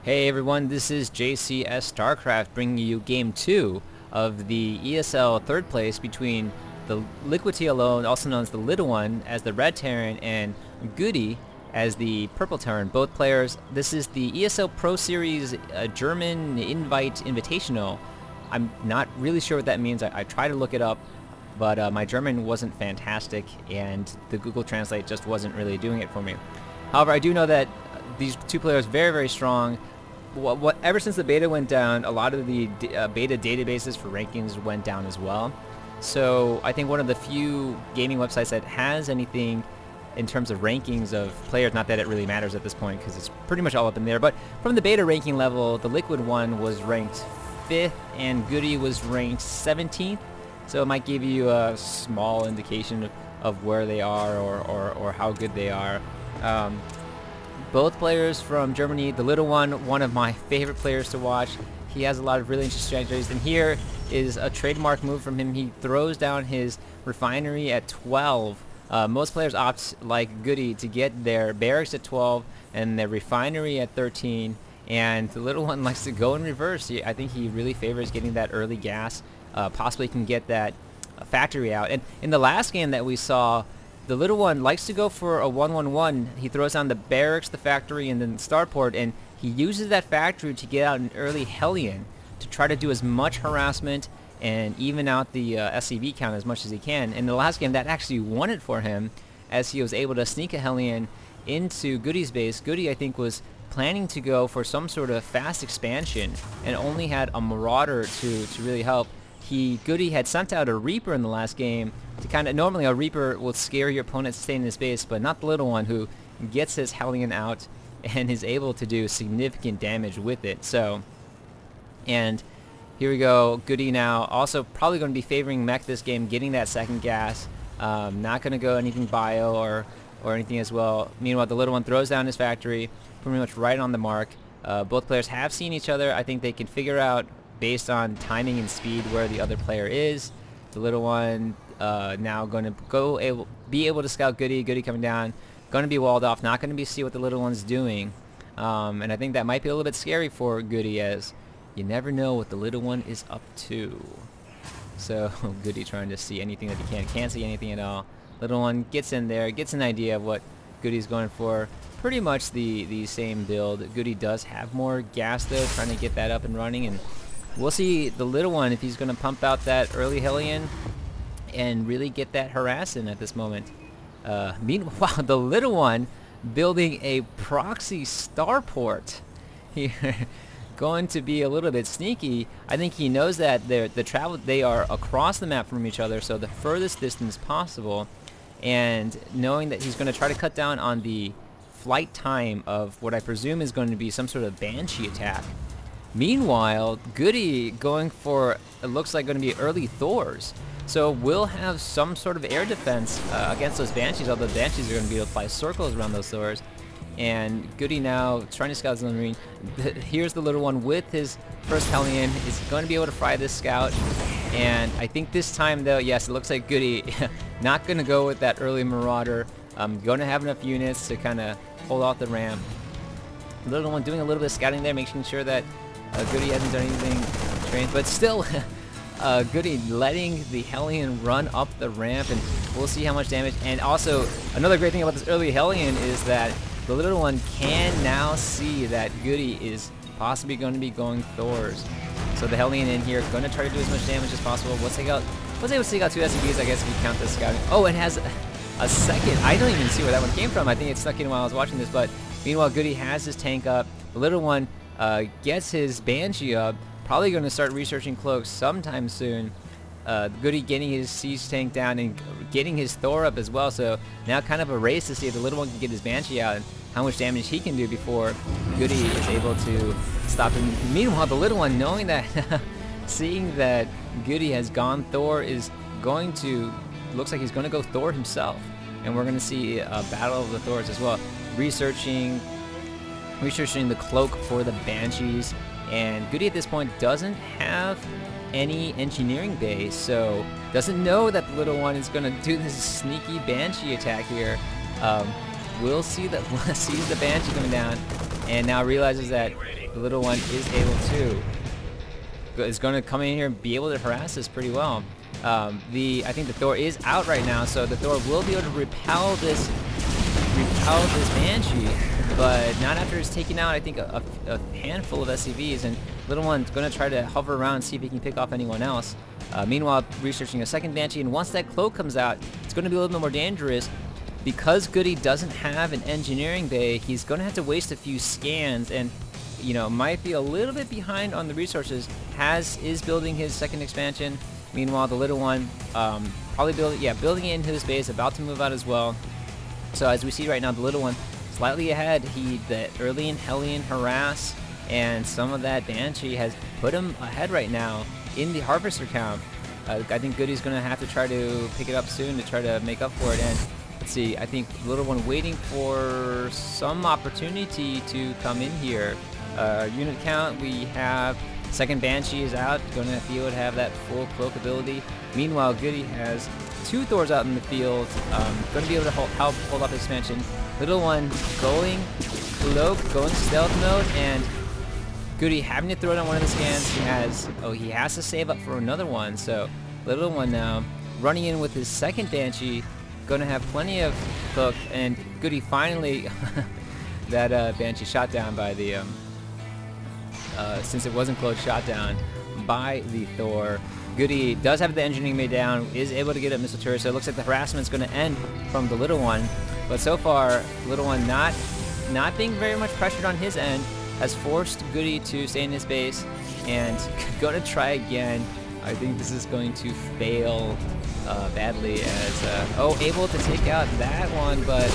Hey everyone, this is JCS Starcraft bringing you Game 2 of the ESL third place between TheLitteOne, also known as TheLitteOne, as the red Terran, and GoOdy as the purple Terran. Both players, this is the ESL Pro Series German Invitational. I'm not really sure what that means. I tried to look it up, but my German wasn't fantastic, and the Google Translate just wasn't really doing it for me. However, I do know that these two players are very, very strong. Ever since the beta went down, a lot of the beta databases for rankings went down as well. So I think one of the few gaming websites that has anything in terms of rankings of players, not that it really matters at this point because it's pretty much all up in there, but from the beta ranking level, TheLitteOne was ranked 5th and GoOdy was ranked 17th. So it might give you a small indication of where they are or how good they are. Both players from Germany. TheLitteOne, one of my favorite players to watch. He has a lot of really interesting strategies, and here is a trademark move from him. He throws down his refinery at 12. Most players opt, like GoOdy, to get their barracks at 12 and their refinery at 13, and TheLitteOne likes to go in reverse. I think he really favors getting that early gas. Possibly can get that factory out. And in the last game that we saw, TheLitteOne likes to go for a 1-1-1. He throws down the barracks, the factory, and then the starport, and he uses that factory to get out an early Hellion to try to do as much harassment and even out the SCV count as much as he can. In the last game, that actually won it for him, as he was able to sneak a Hellion into GoOdy's base. GoOdy, I think, was planning to go for some sort of fast expansion and only had a Marauder to really help. GoOdy had sent out a Reaper in the last game to kind of, normally a Reaper will scare your opponent to stay in his base, but not TheLitteOne, who gets his Hellion out and is able to do significant damage with it. So, and here we go, GoOdy now also probably going to be favoring mech this game, getting that second gas. Not going to go anything bio or anything as well. Meanwhile, TheLitteOne throws down his factory pretty much right on the mark. Both players have seen each other. I think they can figure out, based on timing and speed, where the other player is. TheLitteOne now going to be able to scout GoOdy. GoOdy coming down, going to be walled off, not going to see what TheLitteOne's doing. And I think that might be a little bit scary for GoOdy, as you never know what TheLitteOne is up to. So GoOdy trying to see anything that he can't see anything at all. TheLitteOne gets in there, gets an idea of what GoOdy's going for. Pretty much the same build. GoOdy does have more gas though, trying to get that up and running, and we'll see TheLitteOne if he's going to pump out that early Hellion and really get that harass in at this moment. Meanwhile, TheLitteOne building a proxy starport here. Going to be a little bit sneaky. I think he knows that they are across the map from each other, so the furthest distance possible, and knowing that he's going to try to cut down on the flight time of what I presume is going to be some sort of Banshee attack. Meanwhile, GoOdy going for, it looks like, going to be early Thors. So we'll have some sort of air defense against those Banshees, although the Banshees are going to be able to fly circles around those Thors. And GoOdy now trying to scout the Marine. Here's TheLitteOne with his first Hellion. Is going to be able to fry this scout. And I think this time, though, yes, it looks like GoOdy not going to go with that early Marauder. Going to have enough units to kind of hold off the ramp. TheLitteOne doing a little bit of scouting there, making sure that GoOdy hasn't done anything strange, but still GoOdy letting the Hellion run up the ramp, and we'll see how much damage. And also, another great thing about this early Hellion is that TheLitteOne can now see that GoOdy is possibly going to be going Thors. So the Hellion in here going to try to do as much damage as possible. Was able to take out 2 SCVs, I guess, if you count the scouting. Oh, it has a second. I don't even see where that one came from. I think it snuck in while I was watching this, but meanwhile, GoOdy has his tank up. TheLitteOne gets his Banshee up, probably going to start researching cloaks sometime soon. GoOdy getting his siege tank down and getting his Thor up as well, so now kind of a race to see if TheLitteOne can get his Banshee out and how much damage he can do before GoOdy is able to stop him. Meanwhile, TheLitteOne, knowing that, seeing that GoOdy has gone Thor, is going to, looks like he's going to go Thor himself, and we're going to see a battle of the Thors as well. Researching the cloak for the Banshees, and GoOdy at this point doesn't have any engineering base, so doesn't know that TheLitteOne is going to do this sneaky Banshee attack here. We'll see the Banshee coming down. and now realizes that the little one is able to. Is going to come in here and be able to harass this pretty well. I think the Thor is out right now, so the Thor will be able to repel this Banshee, but not after it's taken out, I think, a handful of SCVs, and little one's going to try to hover around and see if he can pick off anyone else. Meanwhile, researching a second Banshee, and once that cloak comes out, it's going to be a little bit more dangerous. Because GoOdy doesn't have an engineering bay, he's going to have to waste a few scans, and you know, might be a little bit behind on the resources. Is building his second expansion. Meanwhile, the little one probably building it into his base, about to move out as well. So as we see right now, the little one slightly ahead. The early and Hellion harass and some of that Banshee has put him ahead right now in the harvester count. I think GoOdy's going to have to try to pick it up soon to try to make up for it. And let's see, I think the little one waiting for some opportunity to come in here. Unit count, we have second Banshee is out, going to be able to have that full cloak ability. Meanwhile, GoOdy has 2 Thors out in the field, going to be able to help hold up expansion. Little one going cloak, going stealth mode, and GoOdy having to throw it on one of the scans. He has to save up for another one, so little one now running in with his second Banshee, going to have plenty of cloak, and GoOdy finally that Banshee shot down by the since it wasn't close, shot down by the Thor. GoOdy does have the engineering made down, is able to get up missile turret, so it looks like the harassment's going to end from the little one. But so far, little one not being very much pressured on his end, has forced GoOdy to stay in his base and going to try again. I think this is going to fail badly as able to take out that one, but